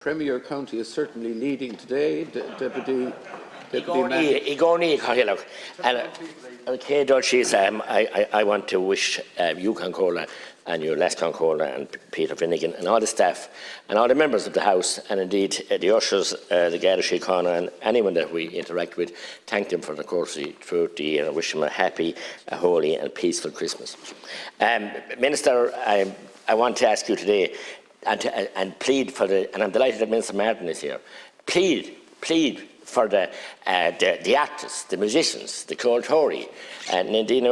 Premier County is certainly leading today. Deputy I want to wish you, Concola, and your last Concola, and Peter Finnegan, and all the staff, and all the members of the House, and indeed the ushers, the Garda Síochána, and anyone that we interact with, thank them for the courtesy throughout the year, and wish them a happy, a holy, and peaceful Christmas. Minister, I want to ask you today, and plead for the, and I'm delighted that Minister Martin is here, plead for the artists, the musicians, the Cultori, and indeed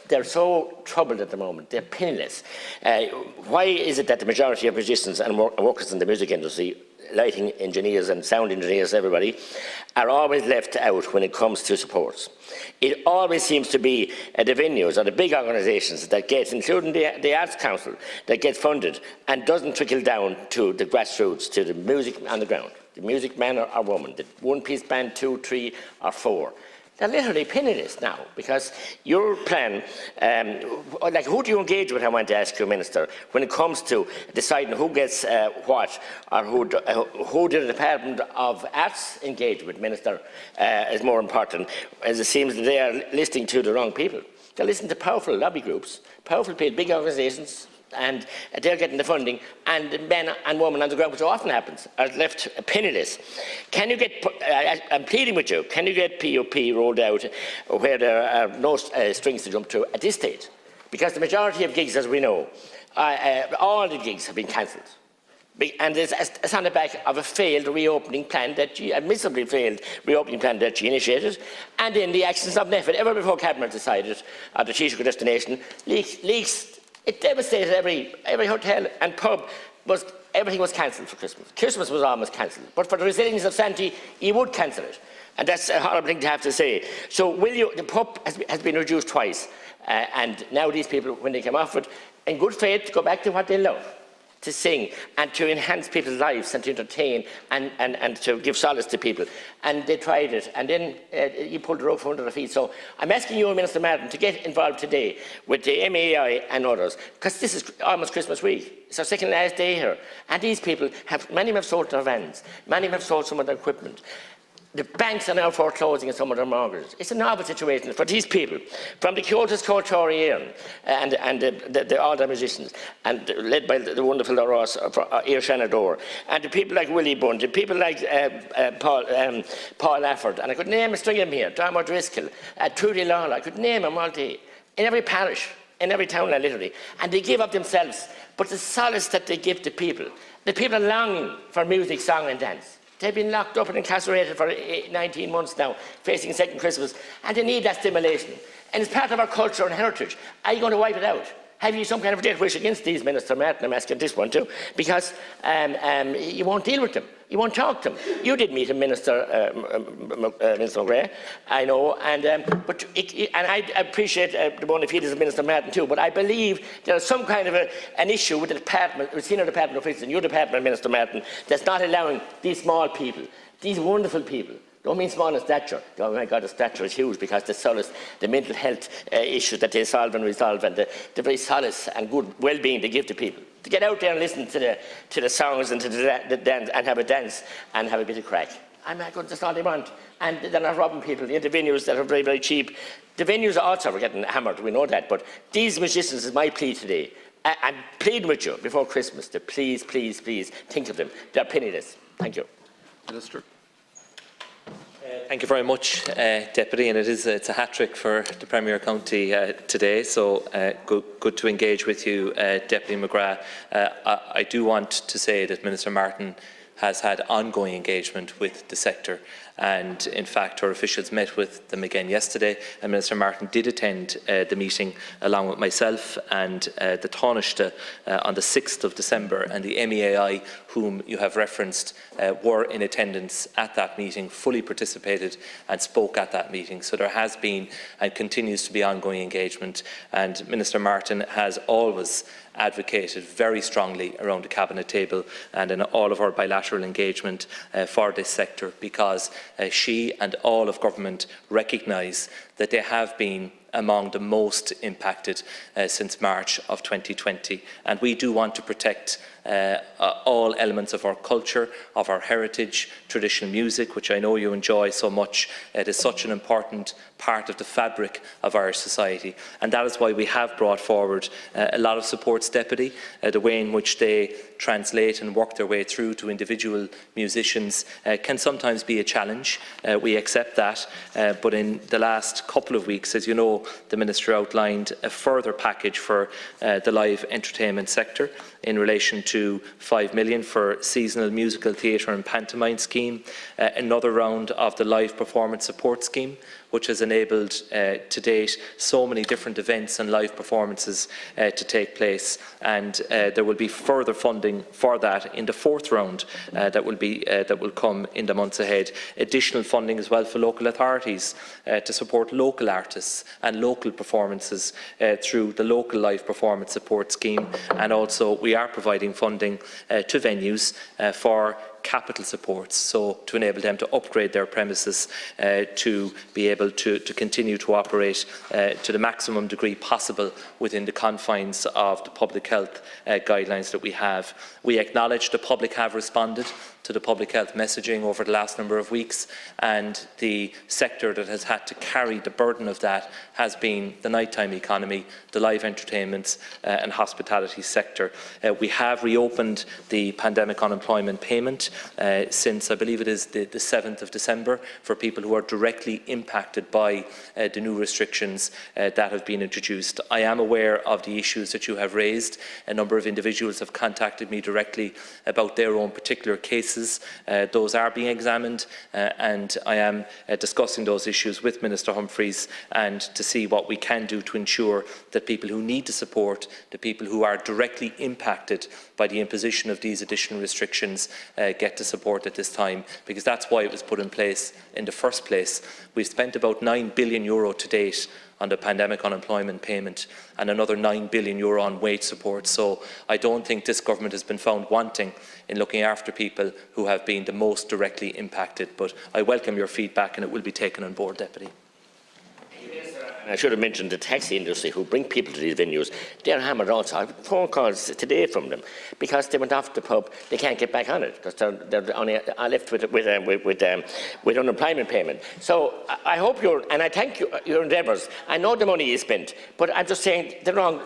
they're so troubled at the moment, they're penniless. Why is it that the majority of musicians and workers in the music industry, lighting engineers and sound engineers, everybody, are always left out when it comes to supports? It always seems to be the venues or the big organisations that get, including the Arts Council, that get funded and doesn't trickle down to the grassroots, to the music on the ground, the music man or woman, the one-piece band, 2, 3 or 4. They're literally penniless now, because your plan, like who do you engage with, I want to ask you, Minister, when it comes to deciding who gets what, or who the Department of Arts engage with, Minister, is more important, as it seems that they are listening to the wrong people. They're listening to powerful lobby groups, powerful people, big organisations, and they're getting the funding, and the men and women on the ground, which often happens, are left penniless. Can you get, I'm pleading with you, can you get PUP rolled out where there are no strings to jump through at this stage? Because the majority of gigs, as we know, all the gigs have been cancelled. And it's on the back of a failed reopening plan, a miserably failed reopening plan that she initiated, and in the actions of NEFID, ever before Cabinet decided on the Taoiseach destination, leaks. It devastated every hotel and pub. Everything was cancelled for Christmas. Christmas was almost cancelled. But for the resilience of Santi, he would cancel it. And that's a horrible thing to have to say. So the pub has been reduced twice. And now these people, when they come off it, in good faith, go back to what they love, to sing and to enhance people's lives and to entertain and to give solace to people. And they tried it, and then you pulled the rug from under their feet. So I'm asking you, Minister Martin, to get involved today with the MAI and others, because this is almost Christmas week. It's our second last day here. And these people, many of them have sold their vans, many of them have sold some of their equipment. The banks are now foreclosing on some of their mortgages. It's a novel situation for these people, from the Cultus Cultori and all the musicians, and led by the wonderful Ross Oireachtas, and the people like Willie Bunn, the people like Paul Lafford, and I could name a string of them here, Dermot Driscoll, Trudy Lawler, I could name them all day, in every parish, in every town, literally, and they give up themselves, but the solace that they give to people, the people are longing for music, song and dance. They've been locked up and incarcerated for 19 months now, facing a second Christmas, and they need that stimulation. And it's part of our culture and heritage. Are you going to wipe it out? Have you some kind of death wish against these, Minister Martin? I'm asking this one too, because you won't deal with them. You won't talk to them. You did meet him, Minister McGrath, I know, and I appreciate the bona fides of Minister Martin too, but I believe there's some kind of an issue with the department, with senior department officials in your department, Minister Martin, that's not allowing these small people, these wonderful people, don't mean small in stature. Oh my God, the stature is huge, because the solace, the mental health issues that they solve and resolve, and the very solace and good well-being they give to people. To get out there and listen to the songs and to the dance and have a dance and have a bit of crack. I'm not good, that's all they want. And they're not robbing people. The venues that are very, very cheap. The venues also are getting hammered, we know that. But these musicians is my plea today. I'm pleading with you before Christmas to please, please, please think of them. They're penniless. Thank you. Minister. Thank you very much, Deputy, and it's a hat-trick for the Premier County today, so good to engage with you, Deputy McGrath. I do want to say that Minister Martin has had ongoing engagement with the sector, and in fact our officials met with them again yesterday, and Minister Martin did attend the meeting along with myself and the Taoiseach on the 6th of December, and the MEAI, whom you have referenced, were in attendance at that meeting, fully participated and spoke at that meeting. So there has been and continues to be ongoing engagement, and Minister Martin has always advocated very strongly around the Cabinet table and in all of our bilateral engagement for this sector, because she and all of government recognise that they have been among the most impacted since March of 2020, and we do want to protect all elements of our culture, of our heritage, traditional music, which I know you enjoy so much. It is such an important part of the fabric of Irish society, and that is why we have brought forward a lot of supports, Deputy. The way in which they translate and work their way through to individual musicians can sometimes be a challenge. We accept that, but in the last couple of weeks, as you know, the Minister outlined a further package for the live entertainment sector in relation to 5 million for seasonal musical theatre and pantomime scheme, another round of the live performance support scheme, which has enabled to date so many different events and live performances to take place, and there will be further funding for that in the fourth round that will come in the months ahead. Additional funding as well for local authorities to support local artists and local performances through the local live performance support scheme, and also we are providing funding to venues for capital supports, so to enable them to upgrade their premises to be able to continue to operate to the maximum degree possible within the confines of the public health guidelines that we have. We acknowledge the public have responded to the public health messaging over the last number of weeks, and the sector that has had to carry the burden of that has been the nighttime economy, the live entertainment and hospitality sector. We have reopened the pandemic unemployment payment since, I believe it is the 7th of December, for people who are directly impacted by the new restrictions that have been introduced. I am aware of the issues that you have raised. A number of individuals have contacted me directly about their own particular cases. Those are being examined, and I am discussing those issues with Minister Humphreys, and to see what we can do to ensure that people who need the support, the people who are directly impacted by the imposition of these additional restrictions, get the support at this time, because that's why it was put in place in the first place. We've spent about €9 billion to date on the pandemic unemployment payment, and another €9 billion on wage support. So I don't think this government has been found wanting in looking after people who have been the most directly impacted. But I welcome your feedback, and it will be taken on board, Deputy. I should have mentioned the taxi industry who bring people to these venues. They're hammered also. I have phone calls today from them because they went off the pub. They can't get back on it because they're only left with unemployment payment. So I hope and I thank you, your endeavours. I know the money is spent, but I'm just saying the wrong.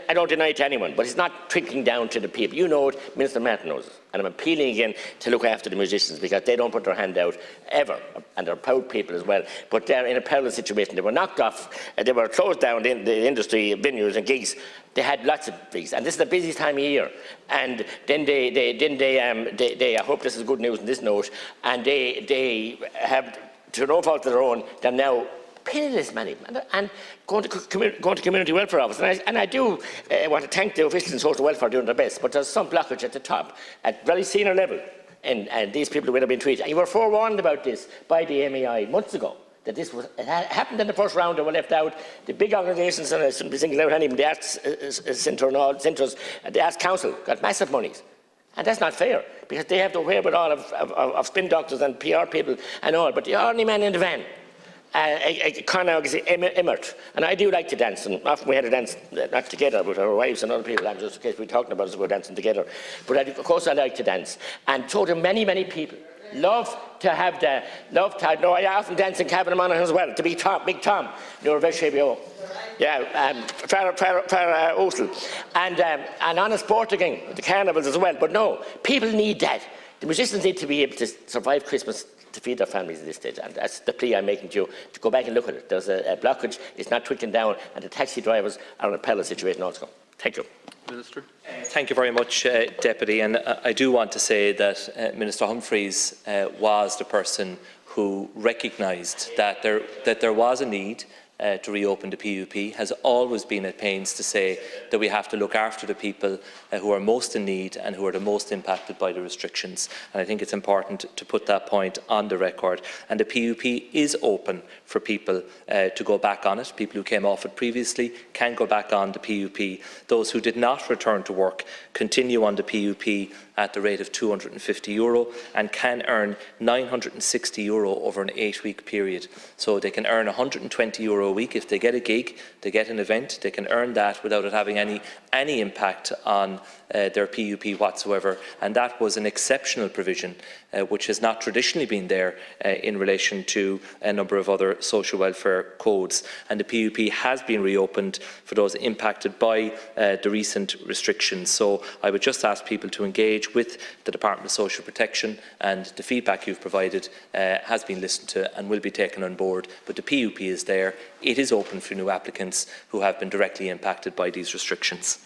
I don't deny it to anyone, but it's not trickling down to the people. You know it, Minister Martin knows it. And I'm appealing again to look after the musicians, because they don't put their hand out ever, and they're proud people as well. But they're in a perilous situation. They were knocked off. They were closed down in the industry, venues and gigs. They had lots of gigs, and this is the busiest time of year. And then I hope this is good news on this note, and they have, to no fault of their own, they're now paying this money and going to community welfare office. And I do want to thank the officials in social welfare doing their best, but there's some blockage at the top, at very senior level, and these people would have been treated. And you were forewarned about this by the MEI months ago, that this was, it happened in the first round. They were left out. The big organisations, and I shouldn't be singled out any, the Arts Centre and all centres, the Arts Council got massive monies. And that's not fair, because they have the wherewithal of spin doctors and PR people and all, but the ordinary man in the van, Emmert, and I do like to dance, and often we had to dance, not together, with our wives and other people. I'm just in case we're talking about us, we're dancing together. But of course I like to dance, and so do many people. Love to know. I often dance in Cabinet Monaghan as well, to Big Tom, you're very shabby. Yeah, Farah Osel, and on a sport again, the carnivals as well. But no, people need that. The musicians need to be able to survive Christmas, to feed their families at this stage, and that's the plea I'm making to you, to go back and look at it. There's a blockage, it's not trickling down, and the taxi drivers are in a perilous situation also. Thank you. Minister. Thank you very much, Deputy, and I do want to say that Minister Humphreys was the person who recognised that there was a need to reopen the PUP, has always been at pains to say that we have to look after the people who are most in need and who are the most impacted by the restrictions. And I think it's important to put that point on the record. And the PUP is open for people to go back on it. People who came off it previously can go back on the PUP. Those who did not return to work continue on the PUP at the rate of €250 and can earn €960 over an 8-week period. So they can earn €120 a week. If they get a gig, they get an event, they can earn that without it having any impact on their PUP whatsoever. And that was an exceptional provision, which has not traditionally been there in relation to a number of other social welfare codes. And the PUP has been reopened for those impacted by the recent restrictions. So I would just ask people to engage with the Department of Social Protection, and the feedback you've provided has been listened to and will be taken on board. But the PUP is there. It is open for new applicants who have been directly impacted by these restrictions.